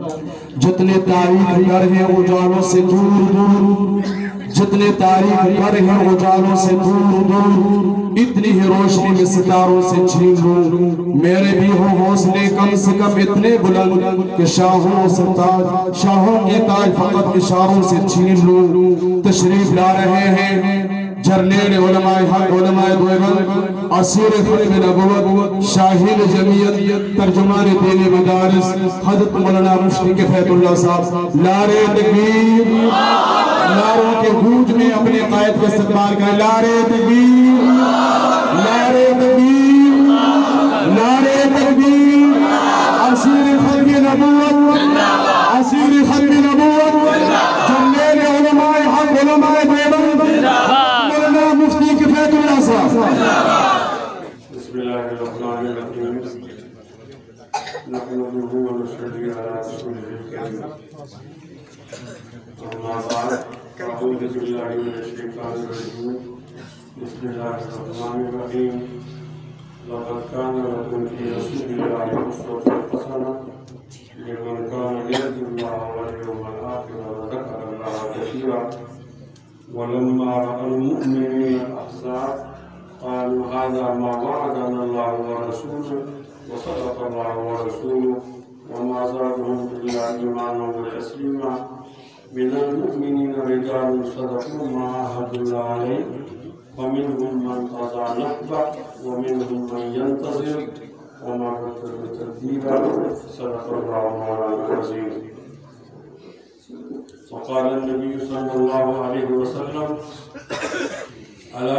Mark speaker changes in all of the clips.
Speaker 1: جتنے تاریخ گر ہیں اجالوں سے دور دور، جتنے تاریخ گر ہیں اجالوں سے دور دور، اتنی ہی روشنی میں ستاروں سے چھین لوں، میرے بھی ہو حوصلے کم سے کم اتنے بلند کہ شاہوں سے تاج، شاہوں کے تاج فقط اشاروں سے چھین لوں۔ تشریف لا رہے ہیں جرنیل علماء حق، علماء دیوبند، اسیر ختم نبوت، شاہین جمعیت، ترجمان دین مدارس حضرت مولانا مفتی کفایت اللہ صاحب، نعرہ تکبیر، نعروں کے گونج میں اپنے قائد کا استقبال کریں، نعرہ تکبیر، نعرہ تکبیر، نعرہ تکبیر، اسیر ختم نبوت، اسیر ختم نبوت، جرنیل علماء حق، علماء دیوبند، مولانا مفتی کفایت اللہ صاحب۔
Speaker 2: بسم اللہ الرحمن الرحیم، نحمدہ ونصلی علی رسولہ الکریم، اما بعد، اعوذ باللہ من الشیطان الرجیم، بسم اللہ الرحمن الرحیم، لقد کان لکم فی رسول اللہ اسوۃ حسنہ لمن کان یرجو اللہ والیوم الآخر وذکر اللہ کثیرا، ولما رأى المؤمنون الأحزاب قالوا هذا ما وعدنا الله ورسوله وصدق الله ورسوله وما زادهم إلا إيمانا وتسليما، من المؤمنين رجال صدقوا ما عاهدوا الله عليه فمنهم من قضى نحبه ومنهم من ينتظر وما بدلوا تبديلا، صدق الله مولانا العظيم۔ وقال النبي صلى الله عليه وسلم ألا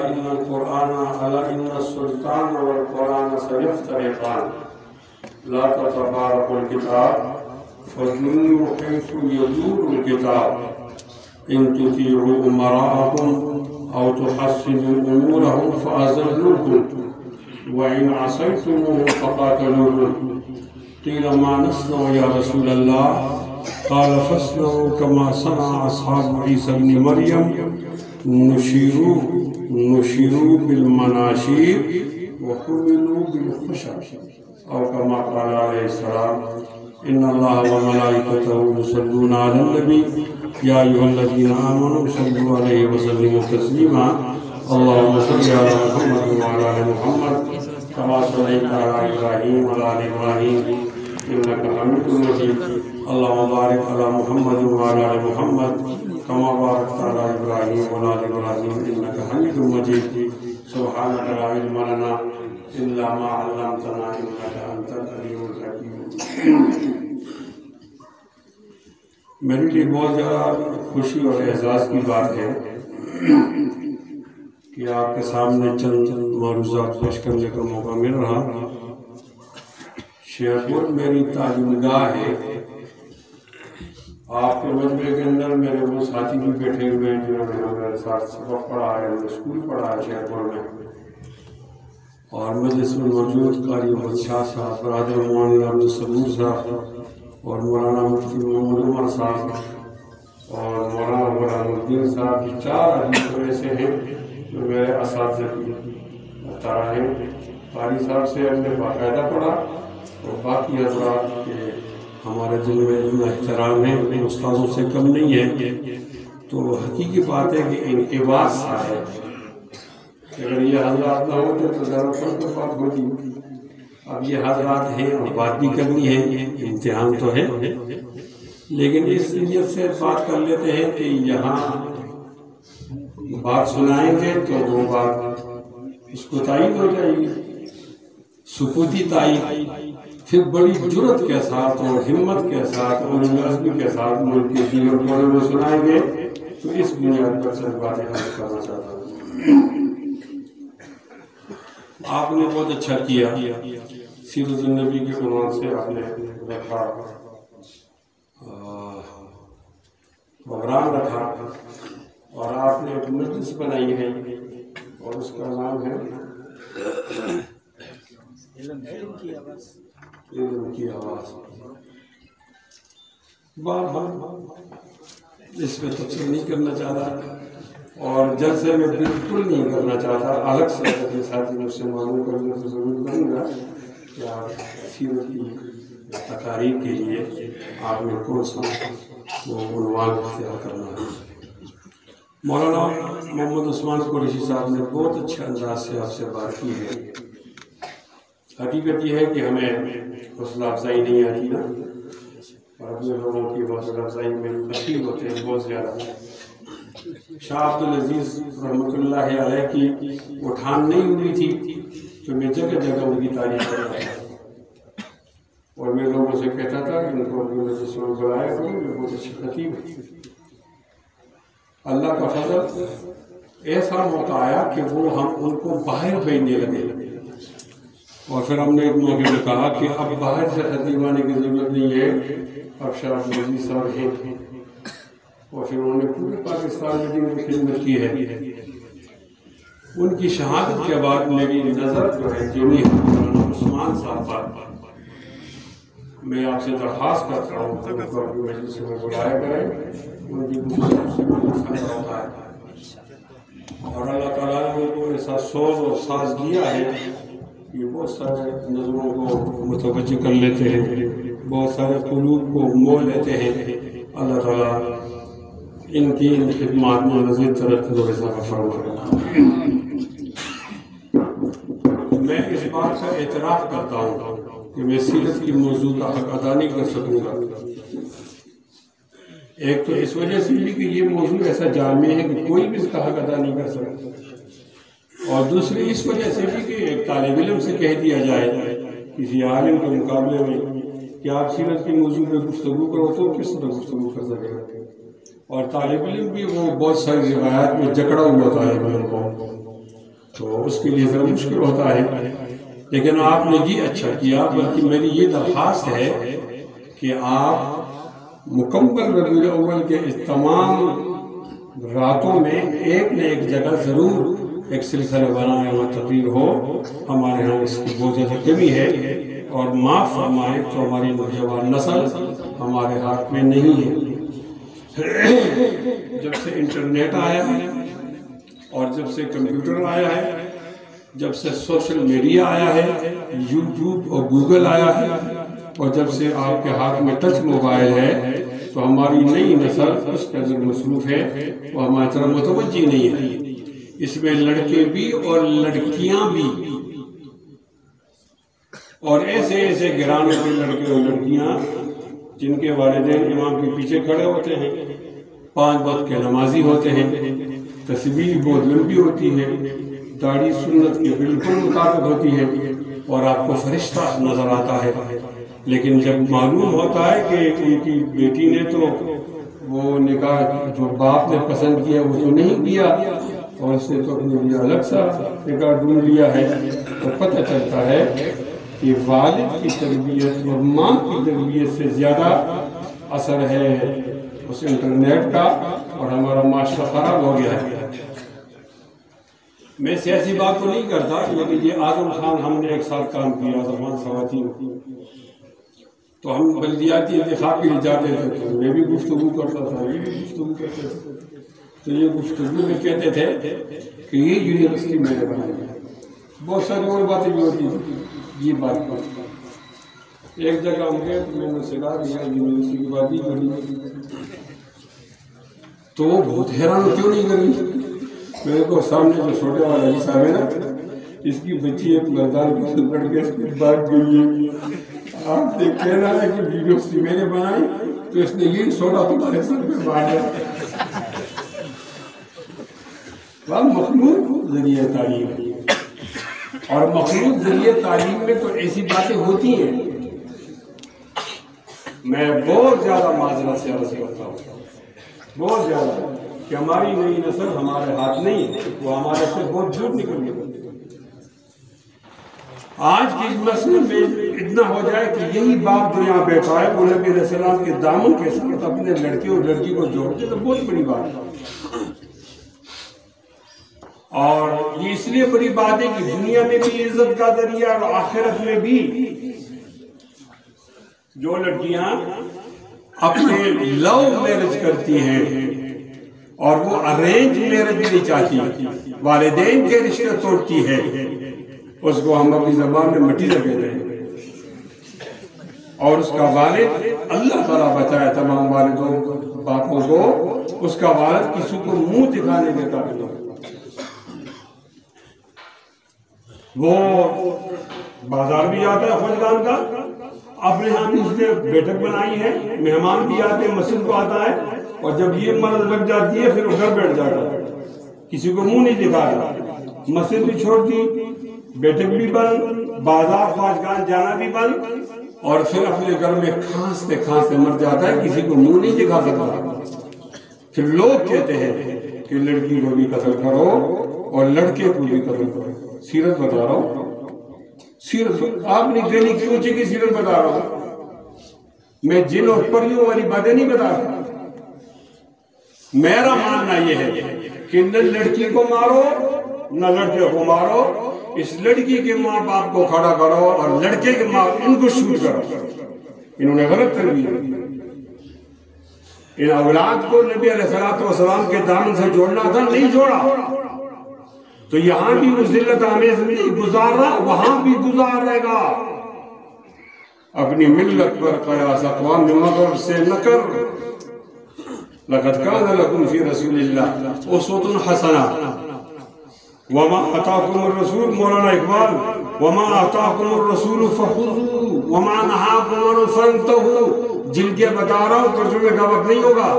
Speaker 2: إن السلطان والقرآن سيفترقان لا تتفارق الكتاب فادوروا حيث يدور الكتاب إن تطيعوا أمراءكم أو تحسنوا أمورهم فأذلوكم وإن عصيتموهم فقاتلوكم، قيل ما نصنع يا رسول الله؟ قال فاصنعوا كما صنع أصحاب عيسى بن مريم، نشروا بالمناشير وحملوا بالخشب، أو كما قال عليه السلام إن الله وملائكته يصلون على النبي يا أيها الذين آمنوا صلوا عليه وسلموا تسليما، اللهم صل على محمد وعلى آل محمد كما صليت على إبراهيم وعلى آل إبراهيم إنك حميد مجيد، اللهم بارك على محمد وعلى آل محمد كما باركت على إبراهيم وعلى آل إبراهيم إنك حميد مجيد، سبحانك لا علم لنا إلا ما علمتنا إنك أنت العليم الحكيم۔ میرے لیے بہت زیادہ خوشی اور اعزاز کی بات ہے کہ آپ کے سامنے چند معروضات پیش کرنے کا موقع مل رہا۔ شیخ پور میری تعلیم گاہ ہے، آپ کے مجمع کے اندر میرے وہ ساتھی بھی بیٹھے ہوئے ہیں جنہوں نے میرے ساتھ سبق پڑھا ہے، اسکول پڑھا ہے شیخ پور میں، اور مجلس میں موجود قاری احمد شاہ صاحب، برادر مولانا عبدالصبور صاحب اور مولانا مفتی محمد عمر صاحب اور مولانا غلام الدین صاحب، یہ چار حدیث ایسے ہیں جو میرے اساتذہ کی طرح ہیں۔ قاری صاحب سے ہم نے باقاعدہ پڑھا اور باقی حضرات کے ہمارے دل میں اتنا احترام ہے، استادوں سے کم نہیں ہے، تو حقیقی بات ہے کہ انقباض سا ہے، اگر یہ حضرات نہ ہوتے تو ذرا فرق بات ہوتی۔ اب یہ حضرات ہیں اور بات بھی کرنی ہے، امتحان تو ہے، لیکن اس نیت سے بات کر لیتے ہیں کہ یہاں بات سنائیں گے تو وہ بات اس کو تائید ہو جائے گی، سکوتی تائید، پھر بڑی جرت کے ساتھ اور ہمت کے ساتھ اور عزم کے ساتھ ملک کے دین اور بڑے میں سنائیں گے، تو اس بنیاد پر چند باتیں عرض کرنا چاہتا ہوں۔ آپ نے بہت اچھا کیا، سیرت النبی کے عنوان سے آپ نے رکھا، پروگرام رکھا، اور آپ نے ایک مجلس بنائی ہے اور اس کا نام ہے علم کی آواز۔ اس پہ تفصیل نہیں کرنا چاہتا اور جلسے میں بالکل نہیں کرنا چاہتا، الگ سے اپنے ساتھی مجھ سے معلوم کرنے تو ضرور کروں گا کہ آپ سیرت کی تقاریر کے لیے آپ نے کون سا عنوان اختیار کرنا ہے؟ مولانا محمد عثمان قریشی صاحب نے بہت اچھے انداز سے آپ سے بات کی ہے. حقیقت یہ ہے کہ ہمیں حوصلہ افزائی نہیں آتی نا، اور اپنے لوگوں کی حوصلہ افزائی میں تقریب ہوتے ہیں بہت زیادہ. شاہ عبدالعزیز رحمۃ اللہ علیہ کی اٹھان نہیں ہوئی تھی تو میں جگہ جگہ ان کی تعریف کرتا تھا، اور میں لوگوں سے کہتا تھا کہ ان کو اپنی مجلس میں بلایا کرو، میں بہت اچھی خطیب ہے. اللہ کا فضل ایسا موقع آیا کہ وہ ہم ان کو باہر بھیجنے لگے، اور پھر ہم نے ایک موقع میں کہا کہ اب باہر سے خطیب آنے کی ضرورت نہیں ہے، اب شاہ عبدالعزیز صاحب ہیں. اور پھر انہوں نے پورے پاکستان میں دین کی خدمت کی ہے. ان کی شہادت کے بعد میری نظر جو ہے جنہیں مولانا عثمان صاحب پر، میں آپ سے درخواست کرتا ہوں کہ ان کو اپنی مجلس میں بلایا کریں. ان کی گفتگو سے بہت فائدہ ہوتا ہے، اور اللہ تعالیٰ نے ان کو ایسا سوز اور ساز دیا ہے کہ بہت سارے نظروں کو متوجہ کر لیتے ہیں، بہت سارے قلوب کو مول لیتے ہیں. اللہ تعالیٰ ان کی ان خدمات میں مزید ترقی و اضافہ فرمائے. میں اس بات کا اعتراف کرتا ہوں کہ میں سیرت کی موضوع کا حق ادا نہیں کر سکوں گا. ایک تو اس وجہ سے بھی کہ یہ موضوع ایسا جامع ہے کہ کوئی بھی اس کا حق ادا نہیں کر سکتا، اور دوسری اس وجہ سے بھی کہ ایک طالب علم سے کہہ دیا جائے کسی عالم کے مقابلے میں کہ آپ سیرت کی موضوع پہ گفتگو کرو تو کس طرح گفتگو کر سکے گا. اور طالب علم بھی وہ بہت ساری روایات میں جکڑا ہوا ہوتا ہے میرے کو، تو اس کے لیے ذرا مشکل ہوتا ہے. لیکن آپ نے یہ اچھا کیا، بلکہ میری یہ درخواست ہے کہ آپ مکمل ربیع الاول کے اس تمام راتوں میں ایک نہ ایک جگہ ضرور ایک سلسلہ بنائیں اور تقریر ہو. ہمارے ہاں اس کی بہت زیادہ کمی ہے، اور معاف فرمائیں تو ہماری نوجوان نسل ہمارے ہاتھ میں نہیں ہے. جب سے انٹرنیٹ آیا ہے، اور جب سے کمپیوٹر آیا ہے، جب سے سوشل میڈیا آیا ہے، یوٹیوب اور گوگل آیا ہے، اور جب سے آپ کے ہاتھ میں ٹچ موبائل ہے، تو ہماری نئی نسل اس قدر مصروف ہے وہ ہماری طرف متوجہ نہیں ہے. اس میں لڑکے بھی اور لڑکیاں بھی، اور ایسے ایسے گھرانے کے لڑکے اور لڑکیاں جن کے والدین امام کے پیچھے کھڑے ہوتے ہیں، 5 وقت کے نمازی ہوتے ہیں، تسبیح بہت لمبی ہوتی ہے، داڑھی سنت کے بالکل مطابق ہوتی ہے، اور آپ کو فرشتہ نظر آتا ہے. لیکن جب معلوم ہوتا ہے کہ ان کی بیٹی نے تو وہ نکاح جو باپ نے پسند کیا وہ تو نہیں کیا، اور اس نے تو اپنے لیے الگ سا نکاح ڈھونڈ لیا ہے، تو پتہ چلتا ہے کہ والد کی تربیت اور ماں کی تربیت سے زیادہ اثر ہے اس انٹرنیٹ کا، اور ہمارا معاشرہ خراب ہو گیا ہے. میں سیاسی بات تو نہیں کرتا، لیکن یہ اعظم خان ہم نے ایک ساتھ کام کیا، اعظم خان خواتین، تو ہم بلدیاتی انتخاب کے لیے جاتے تھے، تو میں بھی گفتگو کرتا تھا، یہ بھی گفتگو کرتے تھے. تو یہ گفتگو میں کہتے تھے کہ یہ یونیورسٹی میں نے بنائی ہے. بہت ساری اور باتیں بھی ہوتی تھیں. یہ بات ایک جگہ ہم گئے تو میں نے سکھا دیا یونیورسٹی کی بات ہی کری، تو وہ بہت حیران کیوں نہیں کری. میرے کو سامنے جو چھوٹے والا علی صاحب ہے نا، اس کی بچی ایک مردان کی لڑکے اس کی بات گئی ہے. آپ نے کہہ رہا ہے کہ یونیورسٹی میں نے بنائی تو اس نے یہ سوڈا تمہارے سر پہ مارا. مخلوق ذریعہ تعلیم ہے، اور مخلوق ذریعہ تعلیم میں تو ایسی باتیں ہوتی ہیں. میں بہت زیادہ معذرت سے عرض کرتا ہوں، بہت زیادہ، کہ ہماری نئی نسل ہمارے ہاتھ نہیں ہے، وہ ہمارے سے بہت دور نکل گئی. آج کی نسل میں اتنا ہو جائے کہ یہی باپ جو یہاں بیٹھا ہے وہ نبی علیہ السلام کے دامن کے ساتھ اپنے لڑکے اور لڑکی کو جوڑتے تو بہت بڑی بات ہے. اور یہ اس لیے بڑی بات ہے کہ دنیا میں بھی عزت کا ذریعہ اور آخرت میں بھی. جو لڑکیاں اپنے لو میرج کرتی ہیں اور وہ ارینج میرج نہیں چاہتی، والدین کے رشتے توڑتی ہے، اس کو ہم اپنی زبان میں مٹی کہتے ہیں. اور اس کا والد، اللہ تعالیٰ بچائے تمام والدوں باپوں کو، اس کا والد کسی کو منہ دکھانے کے قابل نہیں۔ وہ بازار بھی آتا ہے خواجگان کا، اپنے ہاں بھی اس نے بیٹھک بنائی ہے، مہمان بھی آتے ہیں، مسجد کو آتا ہے، اور جب یہ مرض لگ جاتی ہے پھر وہ گھر بیٹھ جاتا ہے، کسی کو منہ نہیں دکھاتا، مسجد بھی چھوڑ دی، بیٹھک بھی بند، بازار خواجگان جانا بھی بند، اور پھر اپنے گھر میں کھانستے کھانستے مر جاتا ہے، کسی کو منہ نہیں دکھا سکتا۔ پھر لوگ کہتے ہیں کہ لڑکی کو بھی قتل کرو اور لڑکے کو بھی قتل کرو۔ سیرت بتا رہا ہوں، سیرت آپ نے گلی کیوں کی سیرت بتا رہا ہوں، میں جن اور پریوں والی باتیں نہیں بتا رہا۔ میرا ماننا یہ ہے کہ نہ لڑکی کو مارو نہ لڑکے کو مارو، اس لڑکی کے ماں باپ کو کھڑا کرو اور لڑکے کے ماں ان کو شوٹ کرو۔ انہوں نے غلط تربیت، ان اولاد کو نبی علیہ السلام کے دامن سے جوڑنا تھا، نہیں جوڑا، تو یہاں بھی وہ ذلت آمیز زندگی گزار رہا، وہاں بھی گزار رہے گا۔ اپنی ملت پر قیاس اقوام مغرب سے نہ کر، لقد کان لکم فی رسول اللہ اسوۃ حسنہ وما آتاکم الرسول، مولانا اقبال، وما آتاکم الرسول فخذوہ وما نہاکم عنہ فانتہوا، جن کے بتا رہا ہوں ترجمے کا وقت نہیں ہوگا،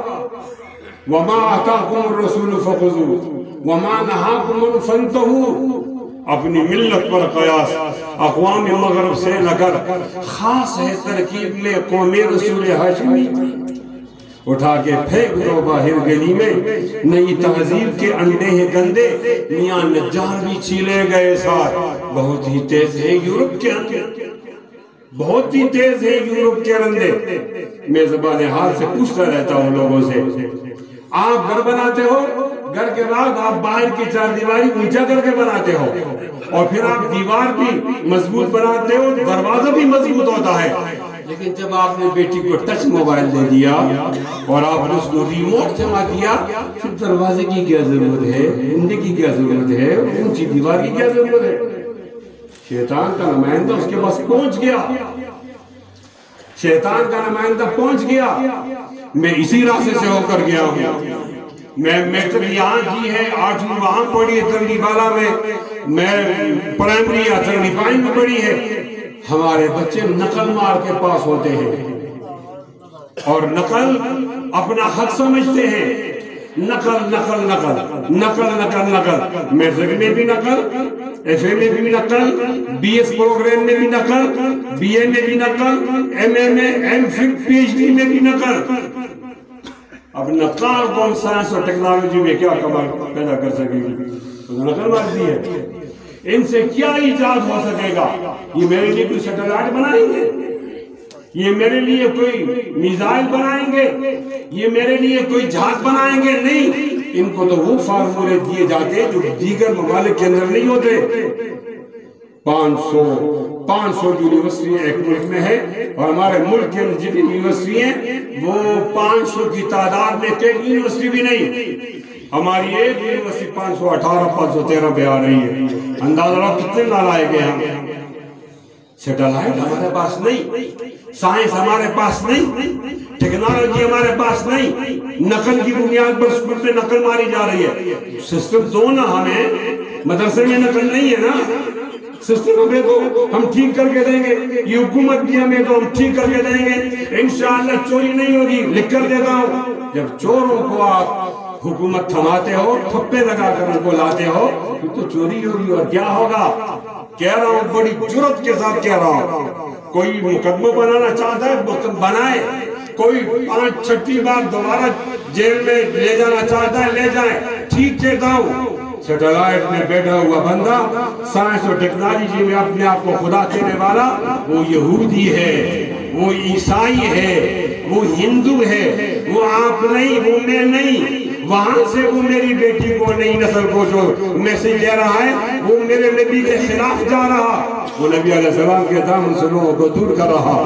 Speaker 2: وما آتاکم الرسول فخذوہ وما نہاکم عنہ فانتہوا، اپنی ملت پر قیاس اقوام مغرب سے نہ کر، خاص ہے ترکیب میں قوم رسول ہاشمی، اٹھا کے پھینک دو باہر گلی میں، نئی تہذیب کے انڈے ہیں گندے، میاں نجار بھی چھیلے گئے ساتھ، بہت ہی تیز ہے یورپ کے اندے، بہت ہی تیز ہے یورپ کے اندے۔ میں زبان حال سے پوچھتا رہتا ہوں لوگوں سے، آپ گھر بناتے ہو، گھر کے بعد آپ باہر کی چار دیواری اونچا کر کے بناتے ہو، اور پھر آپ دیوار بھی مضبوط بناتے ہو، دروازہ بھی مضبوط ہوتا ہے، لیکن جب آپ نے بیٹی کو ٹچ موبائل دے دیا اور آپ نے اس کو ریموٹ تھما دیا، پھر دروازے کی کیا ضرورت ہے، ہنڈے کی کیا ضرورت ہے، اونچی دیوار کی کیا ضرورت ہے؟ شیطان کا نمائندہ اس کے پاس پہنچ گیا، شیطان کا نمائندہ پہنچ گیا۔ میں اسی راستے سے ہو کر گیا ہوں، میں میٹرک یہاں کی ہے، 8ویں وہاں پڑھی ہے ترنی بالا میں پرائمری یا ترنی پائن میں پڑھی ہے۔ ہمارے بچے نقل مار کے پاس ہوتے ہیں، اور نقل اپنا حق سمجھتے ہیں، نقل نقل نقل نقل نقل نقل، میٹرک میں بھی نقل، ایف اے میں بھی نقل، بی ایس پروگرام میں بھی نقل، بی اے میں بھی نقل، ایم اے میں، MPhil, P H D میں بھی نقل۔ اب نقال کون سائنس اور ٹیکنالوجی میں کیا کمال پیدا کر سکے گی؟ تو نقل مارتی ہے، ان سے کیا ایجاد ہو سکے گا؟ یہ میرے لیے کوئی سیٹلائٹ بنائیں گے، یہ میرے لیے کوئی میزائل بنائیں گے، یہ میرے لیے کوئی جہاز بنائیں گے؟ نہیں، ان کو تو وہ فارمولے دیے جاتے جو دیگر ممالک کے اندر نہیں ہوتے۔ 500 یونیورسٹیاں ایک ملک میں ہے، اور ہمارے ملک کے اندر جتنی یونیورسٹی ہیں وہ 500 کی تعداد میں ایک یونیورسٹی بھی نہیں۔ ہماری ایک یونیورسٹی 518 513 پہ آ رہی ہے، اندازہ رہا کتنے نالائے گئے ہم۔ سیٹلائٹ ہمارے پاس نہیں، سائنس ہمارے پاس نہیں، ٹیکنالوجی ہمارے پاس نہیں، نقل کی بنیاد پر اسکول میں نقل ماری جا رہی ہے۔ سسٹم دو نا ہمیں، مدرسے میں نقل نہیں ہے نا، سسٹم ہمیں تو ہم ٹھیک کر کے دیں گے، یہ حکومت بھی ہمیں تو ہم ٹھیک کر کے دیں گے، انشاءاللہ چوری نہیں ہوگی، لکھ کر دیتا ہوں۔ جب چوروں کو آپ حکومت تھماتے ہو، تھپے لگا کر ان کو لاتے ہو، تو چوری ہوگی، اور کیا ہوگا؟ کہہ رہا ہوں، بڑی جرات کے ساتھ کہہ رہا ہوں، کوئی مقدمہ بنانا چاہتا ہے بنائے، کوئی 5-6 بار دوبارہ جیل میں لے جانا چاہتا ہے لے جائیں، ٹھیک کہتا ہوں۔ سیٹلائٹ میں بیٹھا ہوا بندہ سائنس اور ٹیکنالوجی میں اپنے آپ کو خدا کہنے والا، وہ یہودی ہے، وہ عیسائی ہے، وہ ہندو ہے، وہ آپ نہیں، وہ میں نہیں۔ وہاں سے وہ میری بیٹی کو نئی نسل کو جو میسیج دے رہا ہے، وہ میرے نبی کے خلاف جا رہا، وہ نبی علیہ السلام کے دامن سے لوگوں کو دور کر رہا.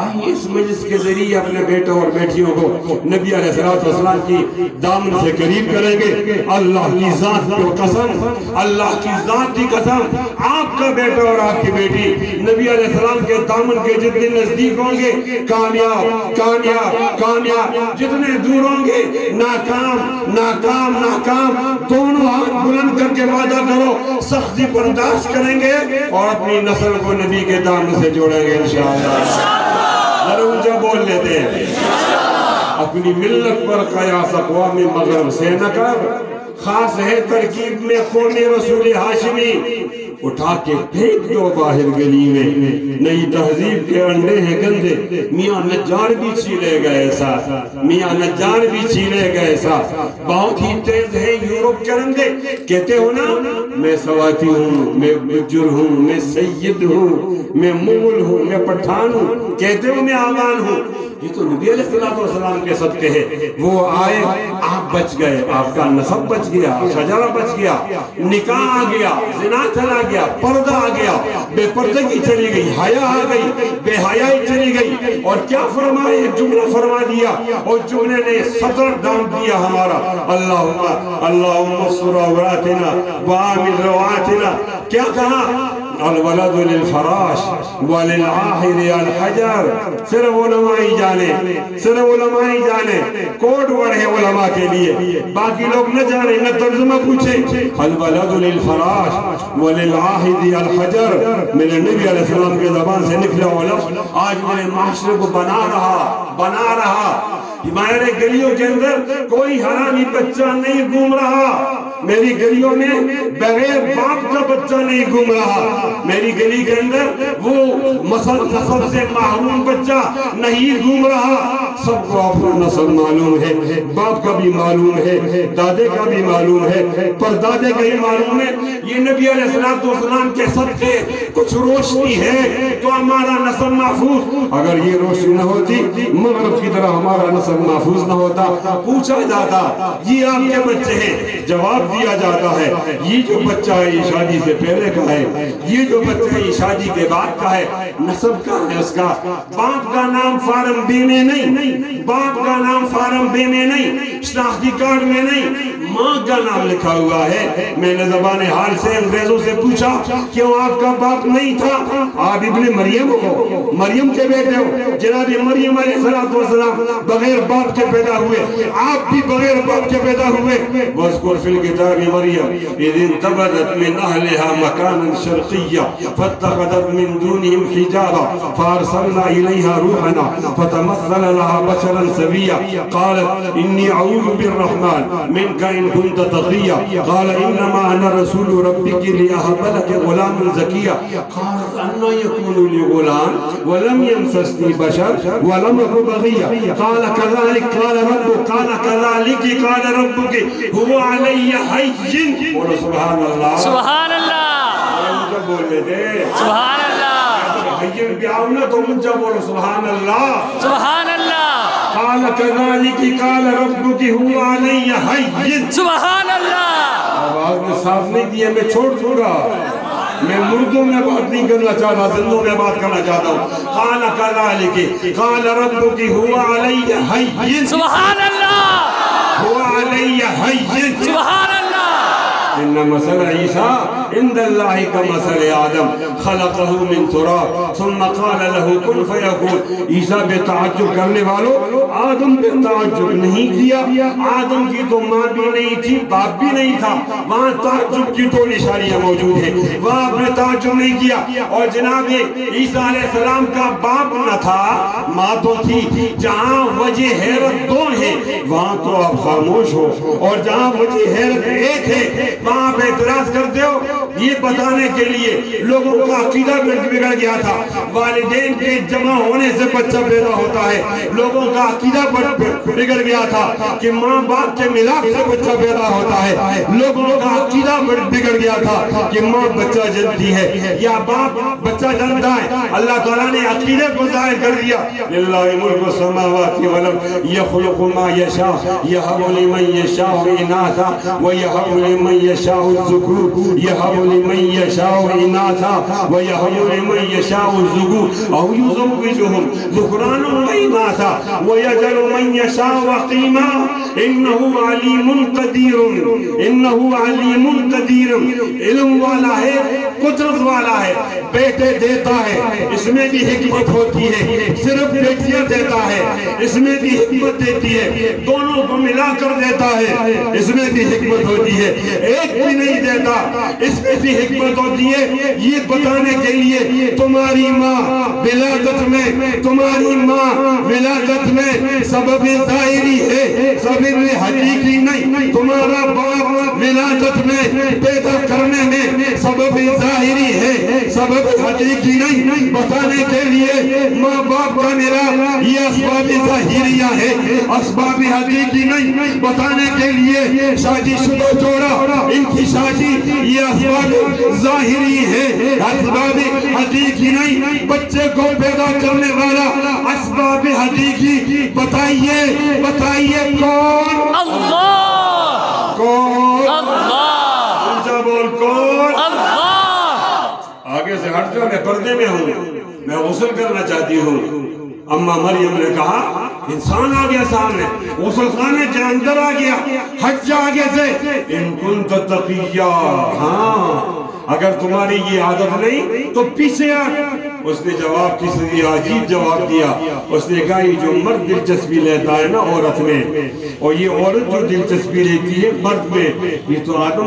Speaker 2: آئیے اس مجلس کے ذریعے اپنے بیٹوں اور بیٹیوں کو نبی علیہ السلام کی دامن سے قریب کریں گے. اللہ کی ذات کی قسم, اللہ کی ذات کی قسم, آپ کا بیٹا اور آپ کی بیٹی نبی علیہ السلام کے دامن کے جتنے نزدیک ہوں گے کامیاب کامیاب کامیاب, جتنے دور ہوں گے ناکام ناکام ناکام. دونوں ہاتھ بلند کر کے وعدہ کرو سختی برداشت کریں گے اور اپنی نسل کو نبی کے دامن سے جوڑیں گے انشاءاللہ. ذرا اونچا بول لیتے ہیں. اپنی ملت پر قیاس اقوام مغرب سے نہ کر, خاص ہے ترکیب میں قوم رسول ہاشمی. اٹھا کے پھینک دو باہر گلی میں, نئی تہذیب کے انڈے ہیں گندے. میاں نجار بھی چھیلے گئے ساتھ, میاں نجار بھی چھیلے گئے ساتھ. بہت ہی تیز ہے یورپ کے رنگے. کہتے ہو نا میں سواتی ہوں, میں بجر ہوں, میں سید ہوں, میں مغل ہوں, میں پٹھان ہوں. کہتے ہو میں آوان ہوں. یہ تو نبی علیہ السلام کے صدقے ہے. وہ آئے, آپ بچ گئے, آپ کا نسب بچ گیا, شجرہ بچ گیا, نکاح آ گیا, زنا چلا گیا, پردہ آ گیا, بے پردگی چلی گئی, حیا آ گئی, بے حیائی چلی گئی. اور کیا فرمائے, ایک جملہ فرما دیا اور جملے نے صدر دام دیا ہمارا. اللہم انصر عوراتنا وآمن رواتنا. کیا کہا؟ الولد للفراش وللعاہر الحجر. صرف علماء ہی جانے, صرف علماء ہی جانے. کوڈ ورڈ ہے علماء کے لیے, باقی لوگ نہ جانے, نہ ترجمہ پوچھیں. الولد للفراش وللعاہر الحجر میرے نبی علیہ السلام کے زبان سے نکلا وہ لفظ آج میرے معاشرے کو بنا رہا. ہمارے گلیوں کے اندر کوئی حرامی بچہ نہیں گھوم رہا. میری گلیوں میں بغیر باپ کا بچہ نہیں گھوم رہا. میری گلی کے اندر وہ نسل سے محروم بچہ نہیں گھوم رہا. سب کو اپنا نسل معلوم ہے, باپ کا بھی معلوم ہے, دادے کا بھی معلوم ہے, پردادے کا بھی معلوم ہے. یہ نبی علیہ السلام کے صدقے کچھ روشنی ہے تو ہمارا نسل محفوظ. اگر یہ روشنی نہ ہوتی مغرب کی طرح ہمارا نسل محفوظ نہ ہوتا. پوچھا جاتا یہ آپ کے بچے ہیں, جواب دیا جاتا ہے یہ جو بچہ ہے یہ شادی سے پہلے کا ہے, یہ جو بچہ ہے یہ شادی کے بعد کا ہے. نسب کا ہے اس کا, باپ کا نام فارم بی میں نہیں, باپ کا نام فارم بی میں نہیں, شناختی کارڈ میں نہیں, ماں کا نام لکھا ہوا ہے. میں نے زبان حال سے انگریزوں سے پوچھا کیوں آپ کا باپ نہیں تھا؟ آپ ابن مریم ہو, مریم کے بیٹے ہو. جناب مریم علیہ السلام بغیر باپ کے پیدا ہوئے, آپ بھی بغیر باپ کے پیدا ہوئے. وَاذْكُرْ فِي الْكِتَابِ مَرْيَمَ إِذِ انْتَبَذَتْ مِنْ أَهْلِهَا مَكَانًا شَرْقِيًّا فَاتَّخَذَتْ مِنْ دُونِهِمْ حِجَابًا فَأَرْسَلْنَا إِلَيْهَا رُوحَنَا فَتَمَثَّلَ لَهَا بَشَرًا سَوِيًّا قَالَتْ إِنِّي أَعُوذُ بِالرَّحْمَنِ مِنْكَ إِنْ كُنْتَ تَقِيًّا قَالَ إِنَّمَا أَنَا رَسُولُ رَبِّكِ لِأَهَبَ لَكِ غُلَامًا زَكِيًّا قَالَتْ أَنَّىٰ يَكُونُ لِي غُلَامٌ وَلَمْ يَمْسَسْنِي بَشَرٌ وَلَمْ أَكُ بَغِيًّا قَالَ كَذَلِكَ قَالَ رَبُّكِ قَالَ رَبُّكِ هُوَ عَلَيَّ هَيِّنٌ. بولو سبحان اللہ, سبحان اللہ. بول لیتے سبحان اللہ. ہین بھی آؤ نا تو اونچا بولو سبحان اللہ, سبحان اللہ. قال كذلك قال ربك هو علي هين. سبحان اللہ. آواز میں صاف نہیں دیا, میں چھوڑ دوں گا. میں مردوں میں بات نہیں کرنا چاہتا, زندوں میں بات کرنا چاہتا ہوں. قال كذلك قال ربك هو علي هين. سبحان اللہ. هو علي هين. سبحان اللہ. إن مثل عيسى عند الله كمثل آدم خلقه من تراب ثم قال له كن فيكون. عیسیٰ بے تعجب کرنے والوں, آدم بے تعجب نہیں کیا. آدم کی تو ماں بھی نہیں تھی, باپ بھی نہیں تھا. وہاں تعجب کی تو نشانیاں موجود ہیں, وہاں آپ نے تعجب نہیں کیا. اور جناب عیسیٰ علیہ السلام کا باپ نہ تھا, ماں تو تھی. جہاں وجہ حیرت دو ہے وہاں تو آپ خاموش ہو, اور جہاں وجہ حیرت ایک ہے وہاں آپ اعتراض کرتے ہو. یہ بتانے کے لیے لوگوں کا عقیدہ بگڑ گیا تھا. والدین کے جمع ہونے سے بچہ پیدا ہوتا ہے. لوگوں کا عقیدہ بگڑ گیا تھا کہ ماں باپ کے ملاپ سے بچہ پیدا ہوتا ہے. لوگوں کا عقیدہ بگڑ گیا تھا کہ ماں بچہ جنتی ہے یا باپ بچہ جنتا ہے. اللہ تعالیٰ نے عقیدے کو ظاہر کر دیا. للہ ملک السماوات والارض یخلق ما یشاء یہب لمن یشاء اناثا ویہب لمن یشاء الذکور یہب لمن یشاء اناثا ویہب لمن یشاء الذکور او یزوجہم ذکرانا واناثا ویجعل من یشاء عقیما انہو علیم قدیر، انہو علیم قدیر، علم والا ہے، قدرت والا ہے، بیٹے دیتا ہے، اس میں بھی حکمت ہوتی ہے، صرف بیٹیاں دیتا ہے، اس میں بھی حکمت دیتی ہے، دونوں کو ملا کر دیتا ہے، اس میں بھی حکمت ہوتی ہے، ایک بھی نہیں دیتا، اس میں بھی حکمت ہوتی ہے، یہ بتانے کے لیے تمہاری ماں ولادت میں سبب ظاہری ہے، سبب حقیقی نہیں، تمہارا باپ ولادت میں پیدا کرنے میں سبب ظاہری ہے، سبب حقیقی نہیں، بتانے کے لیے ماں باپ کا ملا یہ اسباب ظاہریہ ہے، اسباب حقیقی نہیں، بتانے کے لیے شادی شدہ جوڑا ان کی شادی یہ اسباب ظاہری ہے، اسباب حقیقی نہیں، بچے کو پیدا کرنے والا اسباب حقیقی بتائیے کون؟
Speaker 3: اللہ،
Speaker 2: کون؟
Speaker 3: اللہ،
Speaker 2: انسا بول کون؟
Speaker 3: اللہ۔
Speaker 2: آگے سے ہٹ جاؤ، میں پردے میں ہوں، میں غسل کرنا چاہتی ہوں۔ اماں مریم نے کہا انسان آ گیا سامنے، غسل خانے کے اندر آ گیا، ہٹ جا آگے سے، ان کنت تقیہ، ہاں اگر تمہاری یہ عادت نہیں تو پیچھے آ۔ اس نے جواب کسی عجیب جواب دیا، اس نے کہا یہ جو مرد دلچسپی لیتا ہے نا عورت میں، اور یہ عورت جو دلچسپی لیتی ہے مرد میں، یہ تو آدم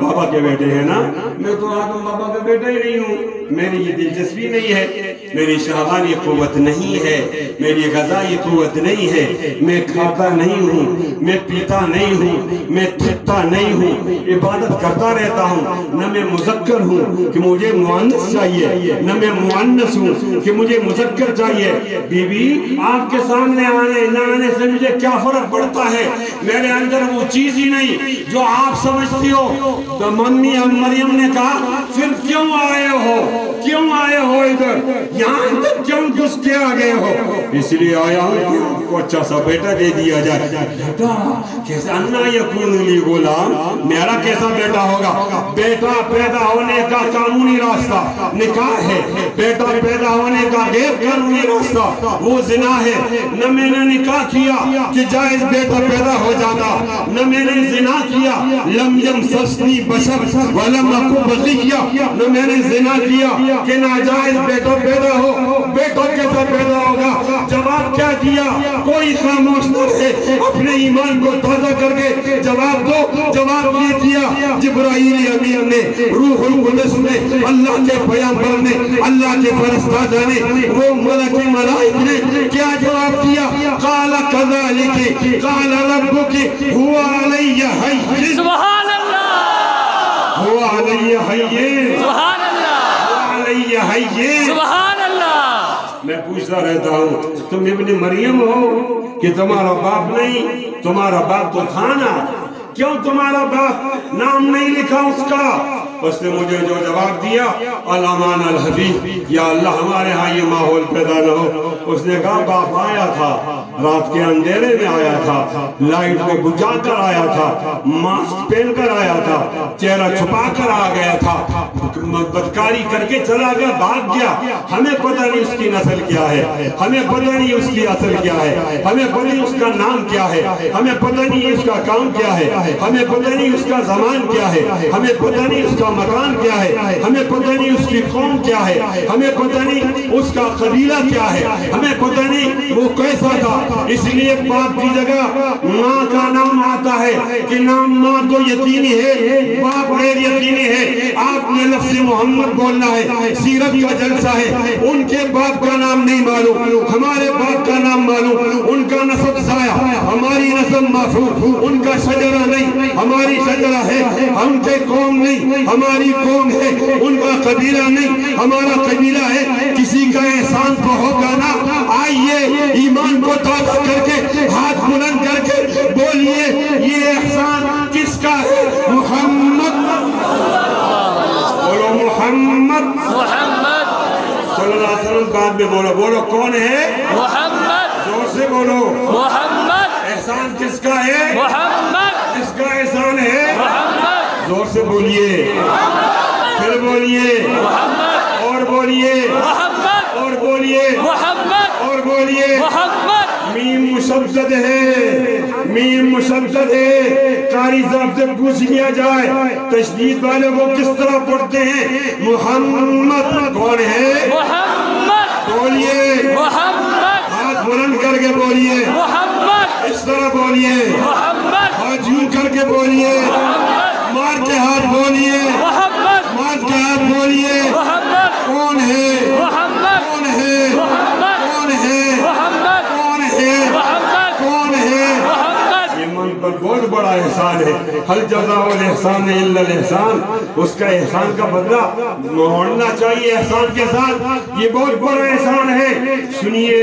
Speaker 2: بابا کے بیٹے ہیں نا، میں تو آدم بابا کا بیٹا ہی نہیں ہوں، میری یہ دلچسپی نہیں ہے، میری شہوانی قوت نہیں ہے، میری غذائی قوت نہیں ہے، میں کھاتا نہیں ہوں، میں پیتا نہیں ہوں، میں تھکتا نہیں ہوں، عبادت کرتا رہتا ہوں، نہ میں مذکر ہوں کہ مجھے مؤنث چاہیے، نہ میں مؤنث ہوں کہ مجھے مذکر چاہیے۔ بی بی آپ کے سامنے آنے نہ آنے سے مجھے کیا فرق پڑتا ہے، میرے اندر وہ چیز ہی نہیں جو آپ سمجھتی ہو۔ تو ممی مریم نے کہا پھر کیوں آئے ہو ادھر، یہاں اندر کیوں گھس کے آ گئے ہو؟ اس لیے آیا ہوں کہ آپ کو اچھا سا بیٹا دے دیا جائے۔ بیٹا کیسے انا یکون لی غلام، میرا کیسا بیٹا ہوگا؟ بیٹا پیدا ہونے کا قانونی راستہ نکاح ہے، بیٹا پیدا ہونے کا غیر قانونی راستہ وہ زنا ہے۔ نہ میں نے نکاح کیا کہ جائز بیٹا پیدا ہو جاتا، نہ میں نے زنا کیا لم یمسسنی بشر ولم اکو بغیہ، نہ میں نے زنا کیا کہ ناجائز بیٹا پیدا ہو، بیٹا کیسا پیدا ہوگا؟ جواب کیا دیا؟ کوئی خاموش نہ رہے، اپنے ایمان کو تازہ کر کے جواب دو۔ جواب یہ دیا جبرائیل امین نے، روح القدس نے، اللہ کے پیغمبر نے، اللہ کے فرستادہ نے، وہ ملک ملائک نے کیا جواب دیا؟ قال کذالک قال ربک هو علی حی،
Speaker 3: سبحان اللہ،
Speaker 2: هو علی حی،
Speaker 3: سبحان اللہ،
Speaker 2: هو علی حی،
Speaker 3: سبحان اللہ۔
Speaker 2: میں پوچھتا رہتا ہوں تم ابن مریم ہو کہ تمہارا باپ نہیں؟ تمہارا باپ تو تھا نا، کیوں تمہارا باپ نام نہیں لکھا اس کا؟ اس نے مجھے جو جواب دیا الامان الحبیب، یا اللہ ہمارے ہاں یہ ماحول پیدا نہ ہو۔ اس نے کہا باپ آیا تھا، رات کے اندھیرے میں آیا تھا، لائٹ کو بجھا کر آیا تھا، ماسک پہن کر آیا تھا، چہرہ چھپا کر آ گیا تھا، بدکاری کر کے چلا گیا، بھاگ گیا۔ ہمیں پتہ نہیں اس کی نسل کیا ہے، ہمیں پتہ نہیں اس کی اصل کیا ہے، ہمیں پتہ نہیں اس کا نام کیا ہے، ہمیں پتہ نہیں اس کا کام کیا ہے، ہمیں پتہ نہیں اس کا زمان کیا ہے، ہمیں پتہ نہیں اس کا مکان کیا ہے، ہمیں پتہ نہیں اس کی قوم کیا ہے، ہمیں پتہ نہیں اس کا قبیلہ کیا ہے، ہمیں پتہ نہیں وہ کیسا تھا۔ اس لیے باپ کی جگہ ماں کا نام آتا ہے کہ نام ماں تو یقینی ہے، باپ غیر یقینی ہے۔ آپ نے لفظ محمد بولنا ہے، سیرت کا جلسہ ہے، ان کے باپ کا نام نہیں معلوم، ہمارے باپ کا نام معلوم، ان کا نسب ضائع، ہماری نسب محفوظ، ان کا شجرہ نہیں ہماری شجرہ ہے، ہم کے قوم نہیں ہماری قوم ہے، ان کا قبیلہ نہیں ہمارا قبیلہ ہے۔ کسی کا احسان تو ہوگا نا، آئیے ایمان کو تازہ کر کے ہاتھ بلند کر کے بولیے یہ احسان کس کا ہے؟ محمد، بولو محمد صلی اللہ علیہ وسلم۔ بعد میں بولو کون ہے؟ محمد، زور سے بولو محمد۔ احسان کس کا ہے؟ محمد، کس کا احسان ہے؟ محمد، زور سے بولیے۔ بولیے
Speaker 3: محمد
Speaker 2: اور بولیے
Speaker 3: محمد
Speaker 2: اور بولیے
Speaker 3: محمد
Speaker 2: اور بولیے
Speaker 3: محمد
Speaker 2: میم مشدد ہے میم مشدد ہے قاری صاحب سے پوچھ لیا جائے تشدید والے وہ کس طرح پڑھتے ہیں محمد کون ہے
Speaker 3: محمد
Speaker 2: بولیے
Speaker 3: محمد
Speaker 2: ہاتھ بلند کر کے بولیے
Speaker 3: محمد
Speaker 2: اس طرح بولیے
Speaker 3: محمد
Speaker 2: ہاتھ یوں کر کے بولیے مار کے ہاتھ بولیے
Speaker 3: محمد
Speaker 2: مار کے ہاتھ بولیے
Speaker 3: محمد
Speaker 2: کون ہے
Speaker 3: محمد
Speaker 2: کون ہے
Speaker 3: محمد
Speaker 2: کون ہے
Speaker 3: محمد
Speaker 2: کون ہے
Speaker 3: محمد
Speaker 2: کون ہے
Speaker 3: محمد
Speaker 2: یہ من پر بہت بڑا احسان ہے حل جزاء الاحسان الا الاحسان اس کا احسان کا بدلہ موڑنا چاہیے احسان کے ساتھ یہ بہت بڑا احسان ہے سنیے